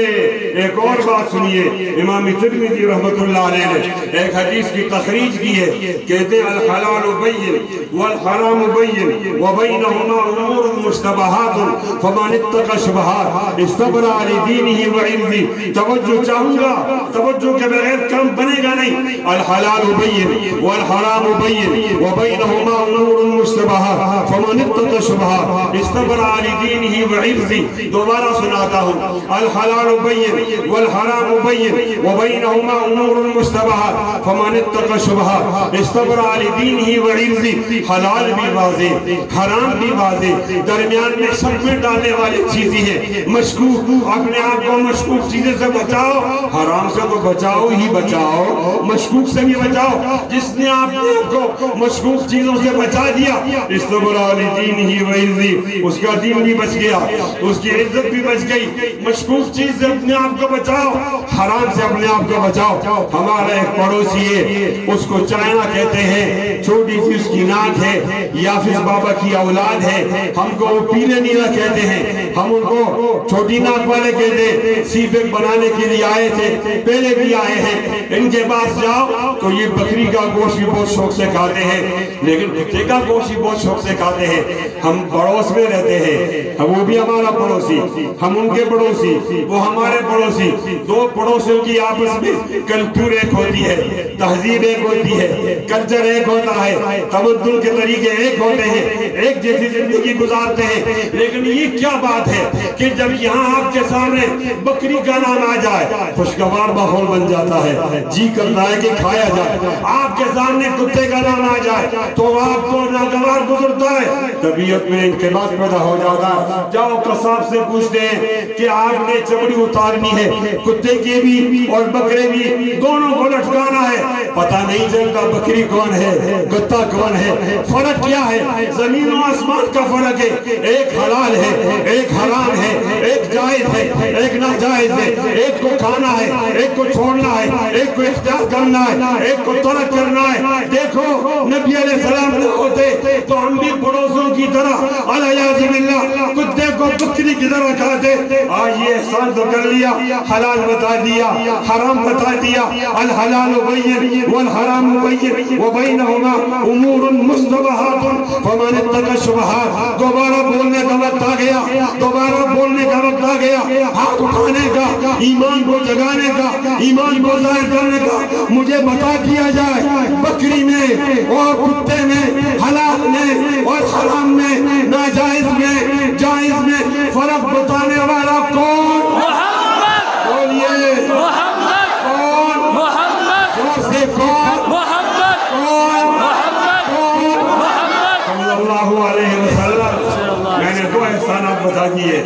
Speaker 2: ایک اور بات سنیے امام ترمذی رحمت اللہ علیہ نے ایک حدیث کی تخریج کی ہے کہتے ہیں الحلال بین والحرام بین وبینہما امور مشتبہات فمن اتقى الشبہات استبرأ لدینہ وعرضہ توجہ چاہوں گا توجہ کے بغیر کام بنے گا نہیں الحلال بین والحرام بین وبینہما امور مشتبہات فمن اتقى الشبہات استبرأ لدینہ وعرضہ دوبارہ سناتا ہوں الحلال بین والحرام بین وبینہما امور مشتبہات فمن اتقى الشبہات استبرأ لدینہ وعرضہ حلال بھی واضح حرام بھی واضح درمیان میں سب میں ڈالنے والی چیزیں ہیں مشکوک اپنے آپ کو مشکوک چیزیں سے بچاؤ حرام سے تو بچاؤ ہی بچاؤ مشکوک سے بھی بچاؤ جس نے آپ کو مشکوک چیزوں سے بچا دیا استبرأ لدینہ وعرضہ اس کا دین بھی بچ گیا اس کی عزت بھی بچ گئی مشکوک چیز سے اپنے آپ کو بچاؤ حرام سے اپنے آپ کو بچاؤ ہمارا ایک پڑوسی ہے اس کو چائنا کہتے ہیں چھوٹی سی اس کی ناک ہے یافس بابا کی اولاد ہے ہم کو وہ پیلے نیلا کہتے ہیں ہم ان کو چھوٹی ناک والے کہتے ہیں سیفک بنانے کے لیے آئے تھے پہلے بھی آئے ہیں ان کے پاس جاؤ تو یہ بکری کا گوشت بھی بہت شوق سے کھاتے ہیں لیکن کتے کا گوشت بھی بہت شوق سے کھاتے ہیں ہم پڑوس میں رہتے ہیں وہ بھی ہمارا پڑوسی ہم ان کے پڑوسی وہ ہمارے پڑوسی دو پڑوسیوں کی آپس میں کلچر ایک ہوتی ہے تہذیب ایک ہوتی ہے کلچر ایک ہوتا ہے تمدن کے طریقے ایک ہوتے ہیں ایک جیسی زندگی گزارتے ہیں لیکن یہ کیا بات ہے کہ جب یہاں آپ کے سامنے بکری کا نام آ جائے خوشگوار ماحول بن جاتا ہے جی کرتا ہے کہ کھایا جائے آپ کے سامنے کتے کا نام آ جائے تو آپ کو ناگوار گزرتا ہے طبیعت میں انقباض پیدا ہو جاتا ہے جاؤ قصاب سے پوچھتے ہیں کہ آپ نے چمڑی اتارنی ہے کتے کی بھی اور بکرے بھی دونوں کو لٹکانا ہے پتہ نہیں چلتا بکری کون ہے کتا کون ہے فرق کیا ہے زمین و آسمان کا فرق ہے ایک حلال ہے ایک حرام ہے ایک جائز ہے ایک ناجائز ہے ایک کو کھانا ہے ایک کو چھوڑنا ہے ایک کو اختیار کرنا ہے ایک کو ترک کرنا ہے دیکھو نبی علیہ السلام نہ ہوتے تو ہم بھی پڑوسوں کی طرح علیہ باللہ کتے کو بکری کی طرح کھاتے آج یہ احسان تو کر لیا حلال بتا دیا حرام بتا دیا الحلال بین والحرام بین وبینہما امور مشتبہات فمن اتقى الشبہات دوبارہ بولنے کا وقت آ گیا دوبارہ بولنے کا وقت آ گیا ہاتھ اٹھانے کا ایمان کو جگانے کا ایمان کو ظاہر کرنے کا مجھے بتا دیا جائے بکری میں اور کتے میں حلال میں اور حرام میں ناجائز میں جائز میں فرق بتانے والا کون
Speaker 3: محمد
Speaker 2: بولیے
Speaker 3: محمد
Speaker 2: کون
Speaker 3: محمد
Speaker 2: زور سے کون
Speaker 3: محمد
Speaker 2: کون
Speaker 3: محمد
Speaker 2: کون
Speaker 3: محمد
Speaker 2: صلی اللہ علیہ وسلم میں نے دو احسانات بتا دیے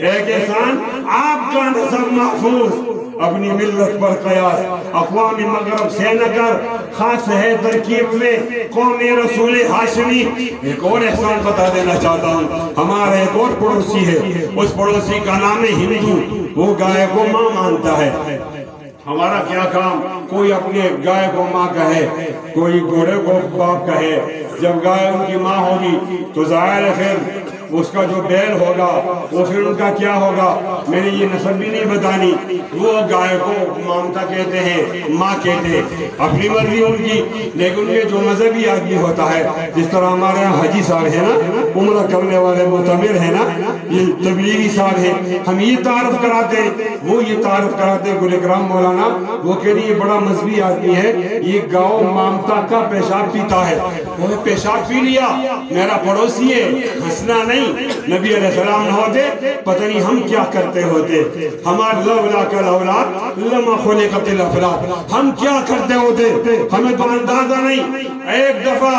Speaker 2: ایک احسان آپ کا نسب محفوظ اپنی ملت پر قیاس اقوام مغرب سے نہ کر خاص ہے ترکیب میں قوم رسول ہاشمی ایک اور احسان بتا دینا چاہتا ہوں ہمارا ایک اور پڑوسی ہے اس پڑوسی کا نام ہے ہندو وہ گائے کو ماں مانتا ہے ہمارا کیا کام کوئی اپنے گائے کو ماں کہے کوئی گھوڑے کو باپ کہے جب گائے ان کی ماں ہوگی تو ظاہر ہے پھر اس کا جو بیل ہوگا وہ پھر ان کا کیا ہوگا، میں نے یہ نسب بھی نہیں بتانی. وہ گائے کو مامتا کہتے ہیں، ماں کہتے ہیں، اپنی مرضی ان کی. لیکن یہ جو مذہبی آدمی ہوتا ہے، جس طرح ہمارے یہاں حجی صاحب ہے نا، عمرہ کرنے والے معتمر ہے نا، یہ تبلیغی صاحب ہے، ہم یہ تعارف کراتے ہیں، وہ یہ تعارف کراتے ہیں. گل اکرام مولانا وہ کہہ رہی یہ بڑا مذہبی آدمی ہے، یہ گاؤں مامتا کا پیشاب پیتا ہے. وہ پیشاب پی لیا، میرا پڑوسی ہے، ہنسنا نہیں. نبی علیہ السلام نہ ہوتے پتہ نہیں ہم کیا کرتے ہوتے. ہمارا لولا کا لولا لما خلقت الافلاک، ہم کیا کرتے ہوتے ہمیں تو اندازہ نہیں. ایک دفعہ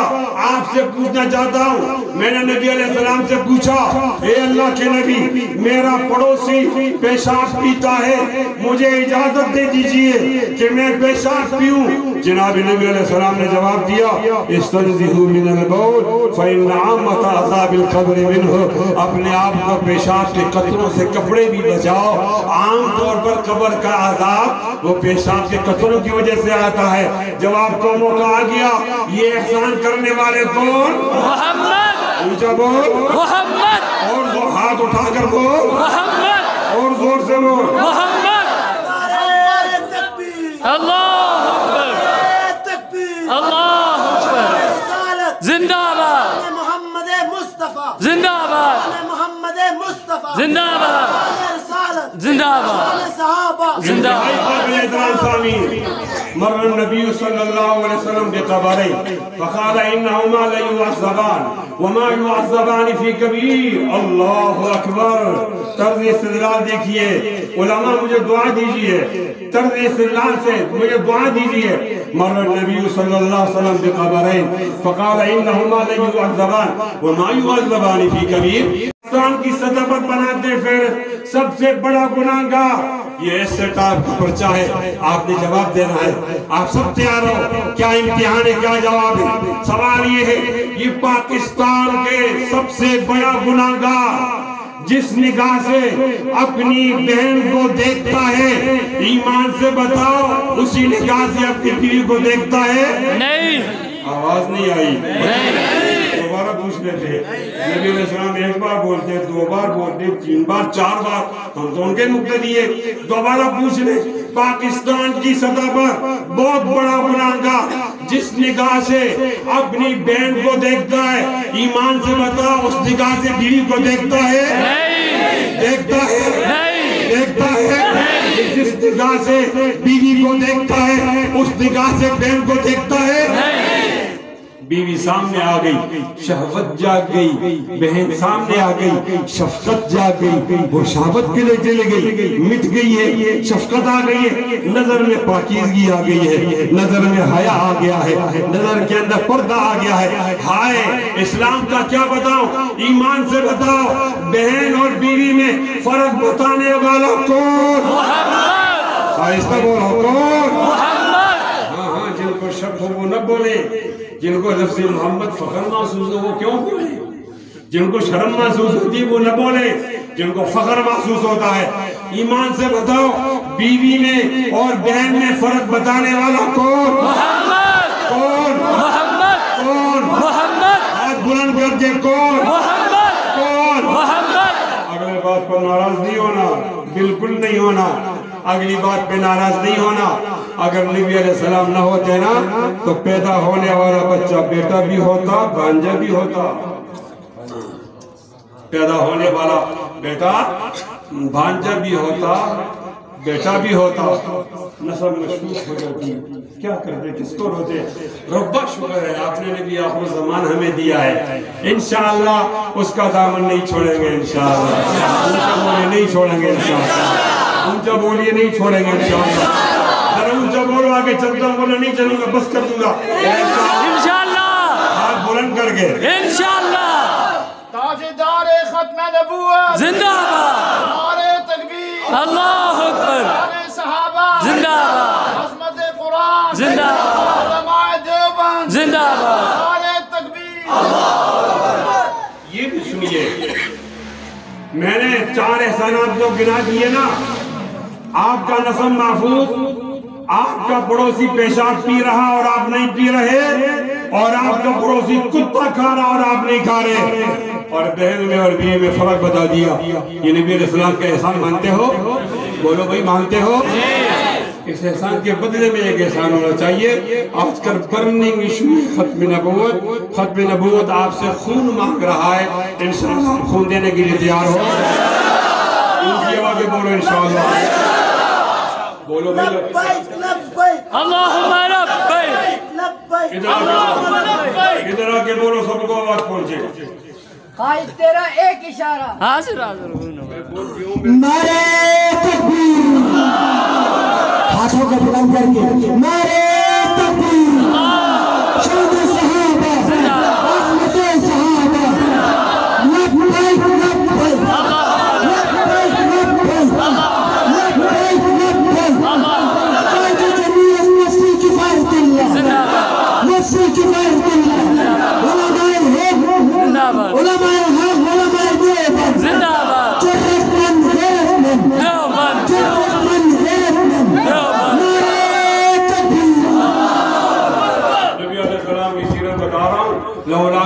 Speaker 2: آپ سے پوچھنا چاہتا ہوں، میں نے نبی علیہ السلام سے پوچھا، اے اللہ کے نبی میرا پڑوسی پیشاب پیتا ہے، مجھے اجازت دے دیجئے کہ میں پیشاب پیوں. جناب نبی علیہ السلام نے جواب دیا، استنزہوا من البول فإن عامۃ عذاب القبر منہ، اپنے آپ کو پیشاب کے قطروں سے کپڑے بھی بچاؤ. عام طور پر قبر کا عذاب وہ پیشاب کے قطروں کی وجہ سے آتا ہے. جب آپ کو موقع آ گیا، یہ احسان کرنے والے کون؟
Speaker 3: محمد.
Speaker 2: اونچا بول
Speaker 3: محمد.
Speaker 2: اور وہ ہاتھ اٹھا کر بول
Speaker 3: محمد.
Speaker 2: اور زور سے بول
Speaker 3: محمد. اللہ اکبر. اللہ اکبر. زندہ باد.
Speaker 4: محمد مصطفیٰ
Speaker 3: زندہ باد.
Speaker 4: محمد مصطفیٰ
Speaker 3: زندہ باد. زندہ باد.
Speaker 4: صحابہ
Speaker 3: زندہ
Speaker 2: مر النبی صلی اللہ علیہ وسلم بقبرین فقال انہما لیعذبان وما یعذبان فی کبیر. اللہ اکبر. طرز استدلال دیکھئے. علماء مجھے دعا دیجئے، طرز استدلال سے مجھے دعا دیجئے. مر النبی صلی اللہ علیہ وسلم بقبرین فقال انہما لیعذبان وما یعذبان فی کبیر. پاکستان کی سطح پر بناتے پھر سب سے بڑا گناہگار یہ ایسے ٹائپ کا پرچہ ہے. آپ نے جواب دینا ہے. آپ سب تیار ہو؟ کیا امتحان ہے، کیا جواب ہے؟ سوال یہ ہے، یہ پاکستان کے سب سے بڑا گناہگار جس نگاہ سے اپنی بہن کو دیکھتا ہے، ایمان سے بتاؤ اسی نگاہ سے اپنی بیوی کو دیکھتا ہے؟
Speaker 3: نہیں.
Speaker 2: آواز نہیں آئی.
Speaker 3: نہیں.
Speaker 2: دوبارہ پوچھ لیتے ہیں. نبی علیہ السلام ایک بار بولتے ہیں، دو بار بولتے ہیں، تین بار، چار بار، ہم تو ان کے مقتدی ہیں. دوبارہ پوچھ لیں. پاکستان کی سطح پر بہت بڑا گناہگار جس نگاہ سے اپنی بہن کو دیکھتا ہے، ایمان سے بتا اس نگاہ سے بیوی کو دیکھتا ہے؟
Speaker 3: نہیں.
Speaker 2: دیکھتا ہے؟
Speaker 3: نہیں.
Speaker 2: دیکھتا ہے؟ جس نگاہ سے بیوی کو دیکھتا ہے اس نگاہ سے بہن کو دیکھتا ہے؟
Speaker 3: نہیں.
Speaker 2: بیوی سامنے آ گئی، شہوت جاگ گئی. بہن سامنے آ گئی، شفقت جاگ گئی. وہ شہوت کے لئے چلے گئی، مٹ گئی ہے، شفقت آ گئی ہے. نظر میں پاکیزگی آ گئی ہے، نظر میں حیا آ گیا ہے، نظر کے اندر پردہ آ گیا ہے. ہائے اسلام کا کیا بتاؤں، ایمان سے بتاؤ بہن اور بیوی میں فرق بتانے والا کون؟
Speaker 3: محمد.
Speaker 2: آہستہ بولو کون؟
Speaker 3: محمد.
Speaker 2: ہاں جن کو شک ہو وہ نہ بولے، جن کو لفظ محمد فخر محسوس ہو وہ کیوں بولے، جن کو شرم محسوس ہوتی وہ نہ بولے، جن کو فخر محسوس ہوتا ہے. ایمان سے بتاؤ بیوی میں اور بہن میں فرق بتانے والا کون؟
Speaker 3: محمد.
Speaker 2: کون؟
Speaker 3: محمد.
Speaker 2: کون؟
Speaker 3: محمد.
Speaker 2: ہاتھ بلند کر کے کون؟
Speaker 3: محمد.
Speaker 2: کون؟
Speaker 3: محمد.
Speaker 2: اگلے بات پر ناراض نہیں ہونا، بالکل نہیں ہونا. اگلی بات پہ ناراض نہیں ہونا. اگر نبی علیہ السلام نہ ہوتے نا تو پیدا ہونے والا بچہ بیٹا بھی ہوتا، بھانجا بھی ہوتا. پیدا ہونے والا بیٹا بھانجا بھی ہوتا، بیٹا بھی ہوتا. نسل مشروط ہو جاتی. کیا کرتے، کس کو روتے؟ ربا شکر ہے آپ نے نبی آخر زمان ہمیں دیا ہے. انشاءاللہ اس کا دامن نہیں چھوڑیں گے. انشاءاللہ اونچا بولیے نہیں چھوڑیں گے. انشاءاللہ اونچا بولیے نہیں چھوڑیں گے. انشاءاللہ ذرا اونچا بولو، آگے چلتا ہوں بولو نہیں چلوں گا، بس کر دوں گا
Speaker 3: انشاءاللہ.
Speaker 2: ہاتھ بلند کر کے
Speaker 3: انشاءاللہ.
Speaker 4: تاجدار ختم نبوت
Speaker 3: زندہ باد.
Speaker 4: نعرہ تکبیر.
Speaker 3: اللہ اکبر.
Speaker 4: نعرہ صحابہ
Speaker 3: زندہ باد.
Speaker 4: عظمت قرآن
Speaker 3: زندہ باد.
Speaker 4: علماء دیوبند
Speaker 3: زندہ باد.
Speaker 4: نعرہ تکبیر.
Speaker 2: یہ بھی سنیے، میں نے 4 احسانات جو گنا دیے نا، آپ کا نسب محفوظ، آپ کا پڑوسی پیشاب پی رہا اور آپ نہیں پی رہے، اور آپ کا پڑوسی کتا کھا رہا اور آپ نہیں کھا رہے. اور بہن میں اور بیوی میں فرق بتا دیا. یہ نبی علیہ السلام کا احسان مانتے ہو؟ بولو بھائی مانتے ہو؟ اس احسان کے بدلے میں ایک احسان ہونا چاہیے. آج کل برننگ ایشو ختم نبوت. ختم نبوت آپ سے خون مانگ رہا ہے. انشاءاللہ آپ خون دینے کے لیے تیار ہو؟ اونچی آواز سے بولو انشاءاللہ. بولو بھائی
Speaker 3: لبیک لبیک اللہم لبیک لبیک.
Speaker 2: ادھر آ کے بولو سب کو آواز پہنچے.
Speaker 5: قائد تیرا ایک اشارہ.
Speaker 3: حاضر حاضر
Speaker 1: نعرہ تکبیر. ہاتھوں کو بلند کر کے نعرہ تکبیر. شہد صحابہ عظمت صحابہ. لبیک لبیک لبیک لبیک لبیک لبیک. قائد جمعیت نسل کفایت اللہ نسل کفایت اللہ. علماء الحق علماء الحق علماء دیوبند
Speaker 3: زندہ باد.
Speaker 1: جرت من غیرت من
Speaker 3: دیوبند
Speaker 1: جرت من غیرت من. نعرہ تکبیر.
Speaker 2: نبی علیہ السلام کی سیرت بتا رہا ہوں. لولا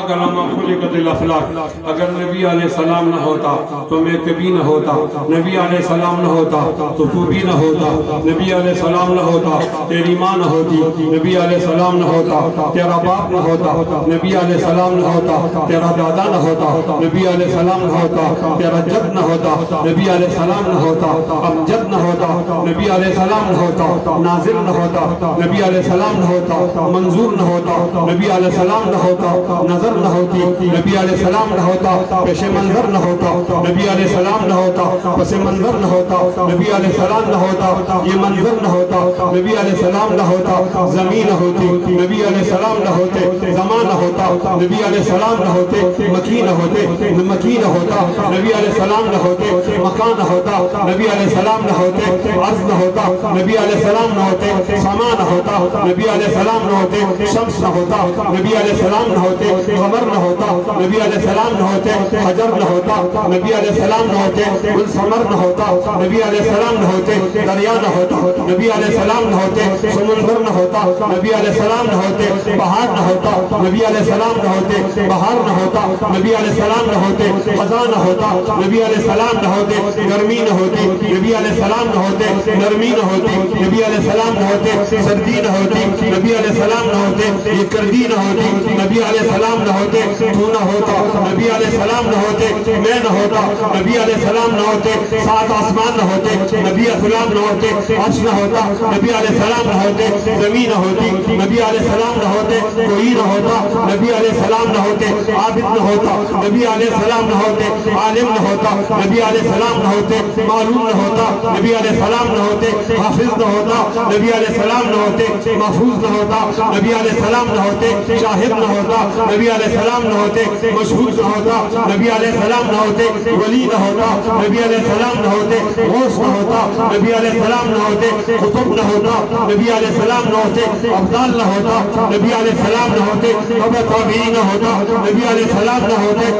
Speaker 2: کا لما خلقت الافلاک. اگر نبی علیہ السلام نہ ہوتا تو میں کبھی نہ ہوتا. نبی علیہ السلام نہ ہوتا تو تو بھی نہ ہوتا. نبی علیہ السلام نہ ہوتا تیری ماں نہ ہوتی. نبی علیہ السلام نہ ہوتا تیرا باپ نہ ہوتا. نبی علیہ السلام نہ ہوتا تیرا دادا نہ ہوتا. نبی علیہ السلام نہ ہوتا تیرا جد نہ ہوتا. نبی علیہ السلام نہ ہوتا امجد نہ ہوتا. نبی علیہ السلام نہ ہوتا ناظر نہ ہوتا. نبی علیہ السلام نہ ہوتا منظور نہ ہوتا. نبی علیہ السلام نہ ہوتا نظر نہ ہوتی. نبی علیہ السلام نہ ہوتا پیش منظر نہ ہوتا. نبی علیہ السلام نہ ہوتا پس منظر نہ ہوتا. نبی علیہ السلام نہ ہوتا یہ منظر نہ ہوتا. نبی علیہ السلام نہ ہوتا زمین نہ ہوتی. نبی علیہ السلام نہ ہوتے زمان نہ ہوتا. نبی علیہ السلام نہ ہوتے مکی نہ ہوتے مکی نہ ہوتا. نبی علیہ السلام نہ ہوتے مکان نہ ہوتا. نبی علیہ السلام نہ ہوتے عرض نہ ہوتا. نبی علیہ السلام نہ ہوتے سما نہ ہوتا. نبی علیہ السلام نہ ہوتے شمس نہ ہوتا. نبی علیہ السلام نہ ہوتے قمر نہ ہوتا. نبی علیہ السلام نہ ہوتے حجر نہ ہوتا. نبی علیہ السلام نہ ہوتے گلثمر نہ ہوتا. نبی علیہ السلام نہ ہوتے دریا نہ ہوتا. نبی علیہ السلام نہ ہوتے سمندر نہ ہوتا. نبی علیہ السلام نہ ہوتے پہاڑ نہ ہوتا. نبی علیہ السلام نہ ہوتے بہار نہ ہوتا. نبی علیہ السلام نہ ہوتے خزاں نہ ہوتا. نبی علیہ السلام نہ ہوتے گرمی نہ ہوتی. نبی علیہ السلام نہ ہوتے نرمی نہ ہوتی. نبی علیہ السلام نہ ہوتے سردی نہ ہوتی. نبی علیہ السلام نہ ہوتے یہ کردی نہ ہوتی. نبی علیہ السلام نہ ہوتے تو نہ ہوتا. نبی علیہ السلام نہ ہوتے میں نہ ہوتا. نبی علیہ السلام نہ ہوتے سات آسمان نہ ہوتے. نبی علیہ السلام نہ ہوتے عرش نہ ہوتا. نبی علیہ السلام نہ ہوتے زمین نہ ہوتی. نبی علیہ السلام نہ ہوتے کوئی نہ ہوتا. نبی علیہ السلام نہ ہوتے عابد نہ ہوتا. نبی علیہ السلام نہ ہوتے عالم نہ ہوتا. نبی علیہ السلام نہ ہوتے معلوم نہ ہوتا. نبی علیہ السلام نہ ہوتے حافظ نہ ہوتا. نبی علیہ السلام نہ ہوتے محفوظ نہ ہوتا. نبی علیہ السلام نہ ہوتے شاہد نہ ہوتا. نبی علیہ السلام نہ ہوتے مشہود نہ ہوتا. نبی علیہ السلام نہ ہوتے ولی نہ ہوتا. نبی علیہ السلام نہ ہوتے غوث نہ ہوتا. نبی علیہ السلام نہ ہوتے قطب نہ ہوتا. نبی علیہ السلام نہ ہوتے ابدال نہ ہوتا. نبی علیہ السلام نہ ہوتے تابعین نہ ہوتا. نبی علیہ السلام نہ ہوتے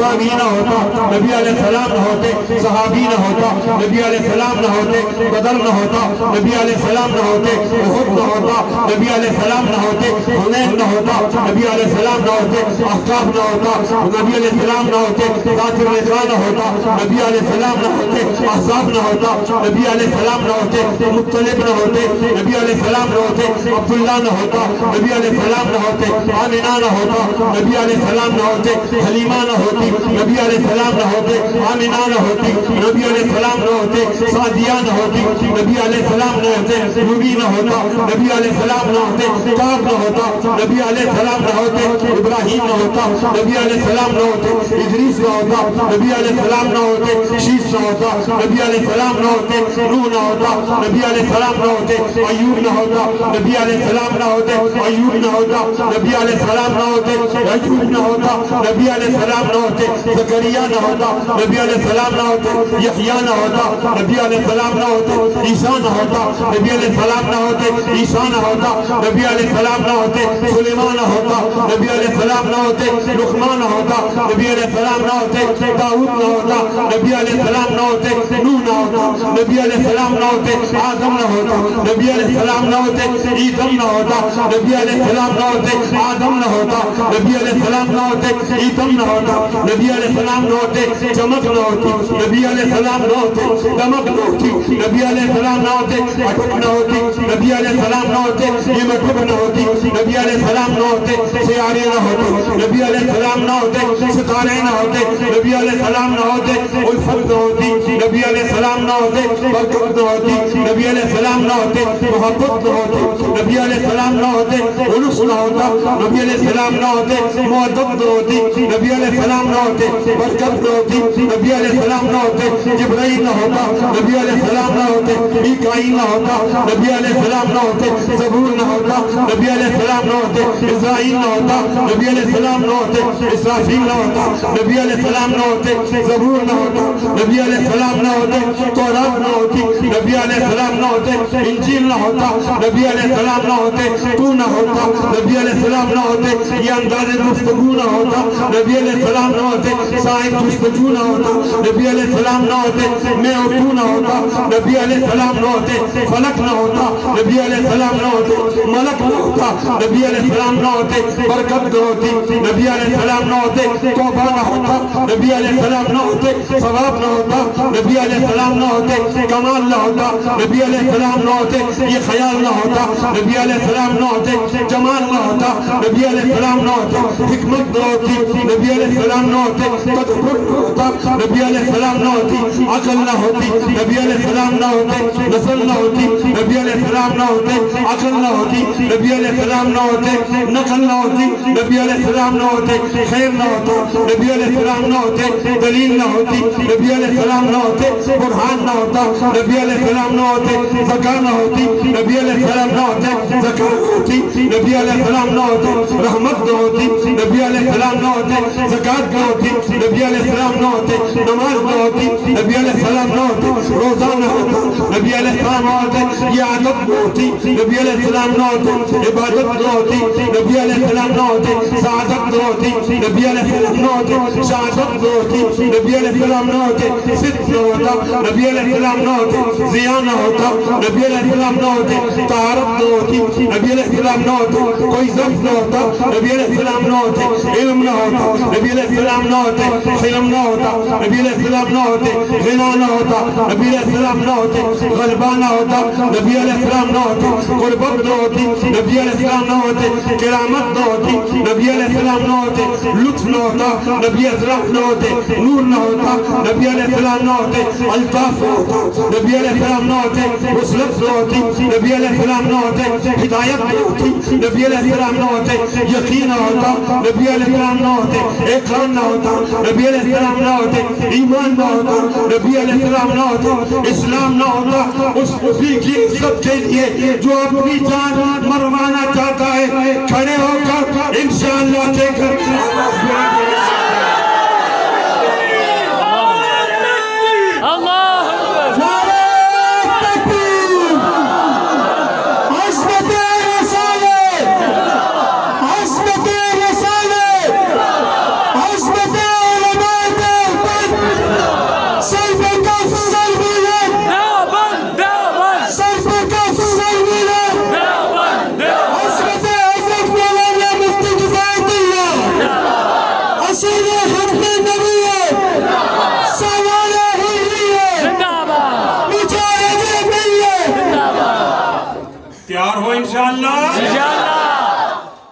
Speaker 2: تابعین نہ ہوتا. نبی علیہ السلام نہ ہوتے صحابی نہ ہوتا. نبی علیہ السلام نہ ہوتے بدر نہ ہوتا. نبی علیہ السلام نہ ہوتے احد نہ ہوتا. نبی علیہ السلام نہ ہوتے حنین نہ ہوتا. نبی علیہ السلام نہ ہوتے احقاف نہ ہوتا. نبی علیہ السلام نہ ہوتے ذات الرضا نہ ہوتا. نبی علیہ السلام نہ ہوتے احزاب نہ ہوتا. نبی علیہ السلام نہ ہوتے مطلب نہ ہوتے. نبی علیہ السلام نہ ہوتے عبداللہ نہ ہوتا. نبی علیہ السلام نہ ہوتے آمنہ نہ ہوتا. نبی علیہ السلام نہ ہوتے حلیمہ نہ ہوتی. نبی علیہ السلام نہ ہوتے آمنہ نہ ہوتی. نبی علیہ السلام نہ ہوتے سعدیہ نہ ہوتی. نبی علیہ السلام نہ ہوتے نبی نہ ہوتا. نبی علیہ السلام نہ ہوتے کعب نہ ہوتا. نبی علیہ السلام نہ ہوتے ابراہیم نہ ہوتا. نبی علیہ السلام نہ ہوتے ادریس نہ ہوتا. نبی علیہ السلام نہ ہوتے شیش نہ ہوتا. نبی علیہ السلام نہ ہوتے نوح نہ ہوتا. نبی علیہ السلام نہ ہوتے ایوب نہ ہوتا. نبی علیہ السلام نہ ہوتے ایوب نہ ہوتا. نبی علیہ السلام نہ ہوتے ایوب نہ ہوتا. نبی علیہ السلام نہ ہوتے زکریا نہ ہوتا. نبی علیہ السلام نہ ہوتے یحییٰ نہ ہوتا. نبی علیہ السلام نہ ہوتے عیسیٰ نہ ہوتا. نبی علیہ السلام نہ ہوتے عیسیٰ نہ ہوتا.
Speaker 1: ہوتا نبی علیہ السلام نہ ہوتے سلیمان نہ ہوتا نبی علیہ السلام نہ ہوتے لقمان نہ ہوتا نبی علیہ السلام نہ ہوتے داؤد نہ ہوتا نبی علیہ السلام نہ ہوتے نوح نہ ہوتا نبی علیہ السلام نہ ہوتے آدم نہ ہوتا نبی علیہ السلام نہ ہوتے عیسیٰ نہ ہوتا نبی علیہ السلام نہ ہوتے آدم نہ ہوتا نبی علیہ السلام نہ ہوتے عیسیٰ نہ ہوتا نبی علیہ السلام نہ ہوتے چمک نہ ہوتی نبی علیہ السلام نہ ہوتے دمک نہ ہوتی نبی علیہ السلام نہ ہوتے اٹھک نہ ہوتی نبی علیہ السلام نہ ہوتے ہمٹک نہ ہوتی نبی علیہ السلام نہ ہوتے سیارے نہ ہوتے نبی علیہ السلام نہ ہوتے ستارے نہ ہوتے نبی علیہ السلام نہ ہوتے الفت نہ ہوتی نبی علیہ السلام نہ ہوتے برکت نہ ہوتی نبی علیہ السلام نہ ہوتے محبت نہ ہوتی نبی علیہ السلام نہ ہوتے انس نہ ہوتا نبی علیہ السلام نہ ہوتے محبت نہ ہوتی نبی علیہ السلام نہ ہوتے برکت نہ ہوتی نبی علیہ السلام نہ ہوتے جبرائیل نہ ہوتا نبی علیہ السلام نہ ہوتے میکائیل نہ ہوتا نبی علیہ السلام نہ ہوتے زبور نہ ہوتا نبی علیہ السلام نہ ہوتے اسرائیل نہ ہوتا نبی علیہ السلام نہ ہوتے اسرافیل نہ ہوتا نبی علیہ السلام نہ ہوتے زبور نہ ہوتا نبی علیہ السلام نہ ہوتے تورات نہ ہوتی نبی علیہ السلام نہ ہوتے انجیل نہ ہوتا نبی علیہ السلام نہ ہوتے تو نہ ہوتا نبی علیہ السلام نہ ہوتے یہ انداز گفتگو نہ ہوتا نبی علیہ السلام نہ ہوتے صاحب جستجو نہ ہوتا نبی علیہ السلام نہ ہوتے میں اور تو نہ ہوتا نبی علیہ السلام نہ ہوتے فلک نہ ہوتا نبی علیہ السلام نہ ہوتے ملک نہ ہوتا نبی علیہ السلام نہ ہوتے برکت نہ ہوتی نبی علیہ السلام نہ ہوتے توبہ نہ ہوتا نبی علیہ السلام نہ ہوتے ثواب نہ ہوتا نبی علیہ السلام نہ ہوتے کمال نہ ہوتا نبی علیہ السلام نہ ہوتے یہ خیال نہ ہوتا نبی علیہ السلام نہ ہوتے جمال نہ ہوتا نبی علیہ السلام نہ ہوتے حکمت نہ ہوتی نبی علیہ السلام نہ ہوتے تدبر نہ ہوتا نبی علیہ السلام نہ ہوتی عقل نہ ہوتی نبی علیہ السلام نہ ہوتے نسل نہ ہوتی نبی علیہ السلام نہ ہوتے عقل نہ ہوتی نبی علیہ السلام نہ ہوتے نقل نہ ہوتی نبی علیہ السلام نہ ہوتے خیر نہ ہوتا نبی علیہ السلام نہ ہوتے دلیل نہ ہوتی نبی علیہ السلام نہ ہوتے برہان نہ ہوتا نبی علیہ السلام نہ ہوتے زکاة نہ ہوتی نبی علیہ السلام نہ ہوتے زکاة نہ ہوتی نبی علیہ السلام نہ ہوتے رحمت نہ ہوتی نبی علیہ السلام نہ ہوتے زکاة نہ ہوتی نبی علیہ السلام نہ ہوتے نماز نہ ہوتی نبی علیہ السلام نہ ہوتے روزہ نہ ہوتا نبی علیہ السلام نہ ہوتے یہ عادت نہ ہوتی نبی علیہ السلام نہ ہوتے عبادت نہ ہوتی نبی علیہ السلام نہ ہوتے سعادت نہ ہوتی نبی علیہ السلام نہ ہوتے شہادت نہ ہوتی نبی علیہ السلام نہ ہوتے صدق نہ ہوتا نبی علیہ السلام نہ ہوتے ضیاء نہ ہوتا نبی علیہ السلام نہ ہوتے طہارت نہ ہوتی نبی علیہ السلام نہ ہوتے کوئی ظرف نہ ہوتا نبی علیہ السلام نہ ہوتے علم نہ ہوتا نبی علیہ السلام نہ ہوتے حلم نہ ہوتا نبی علیہ السلام نہ ہوتے غنا نہ ہوتا نبی علیہ السلام نہ ہوتے غلبہ نہ ہوتا نبی علیہ السلام نہ ہوتے قربت نہ ہوتی نبی علیہ السلام نہ ہوتے کرامت نہ ہوتی نبی علیہ السلام نہ ہوتے لطف نہ ہوتا نبی علیہ السلام نہ ہوتے نور نہ ہوتا نبی علیہ السلام نہ ہوتے الطاف نہ ہوتا نبی علیہ السلام نہ ہوتے وصلت نہ ہوتی نبی علیہ السلام نہ ہوتے ہدایت نہ ہوتی نبی علیہ السلام نہ ہوتے یقین نہ ہوتا نبی علیہ السلام نہ ہوتے اقرار نہ ہوتا نبی علیہ السلام نہ ہوتے ایمان نہ ہوتا نبی علیہ السلام نہ ہوتے اسلام نہ ہوتا اس نبی کی عزت کے لیے جو اپنی جان مروانا چاہتا ہے کھڑے ہو کر انشاءاللہ کہہ کر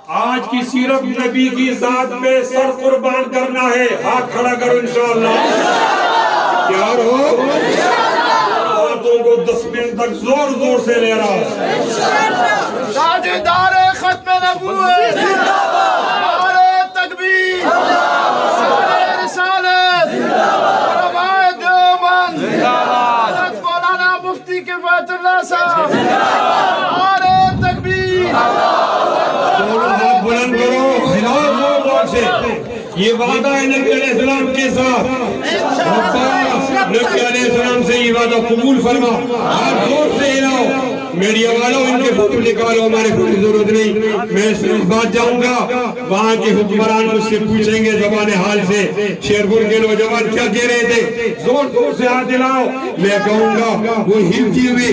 Speaker 2: آج کی سیرت نبی کی ذات پہ سر قربان کرنا ہے ہاتھ کھڑا کرو انشاءاللہ تیار ہو باتوں کو 10 منٹ تک زور زور سے لے رہا
Speaker 4: تاجدار ختم نبوت نعرہ تکبیر نعرہ رسالت علماء دیوبند حضرت مولانا مفتی کفایت اللہ صاحب نعرہ تکبیر
Speaker 2: بلند کرو سے یہ وعدہ ہے نبی علیہ السلام کے ساتھ نبی علیہ السلام سے یہ وعدہ قبول فرما آپ زور سے ہلاؤ میڈیا والوں ان کے فوٹو نکالو، ہمارے فوٹو کی ضرورت نہیں. میں اس بات جاؤں گا وہاں کے حکمران مجھ سے پوچھیں گے زبان حال سے شیرپور کے نوجوان کیا کہہ رہے تھے، زور زور سے ہاتھ دلاؤ. میں کہوں گا وہ ہلتی ہوئے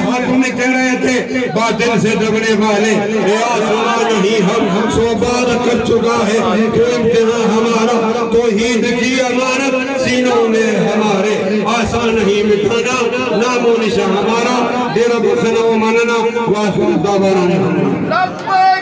Speaker 2: ہاتھوں میں کہہ رہے تھے باطل سے دبنے والے یا سنا نہیں ہم سو بات کر چکا ہے تو امتحان ہمارا توحید کی امانت سینوں میں ہمارے آسان نہیں مٹھانا نام و نشان ہمارا. ڈیرہ بخنا و ماننا واسم دعوانا.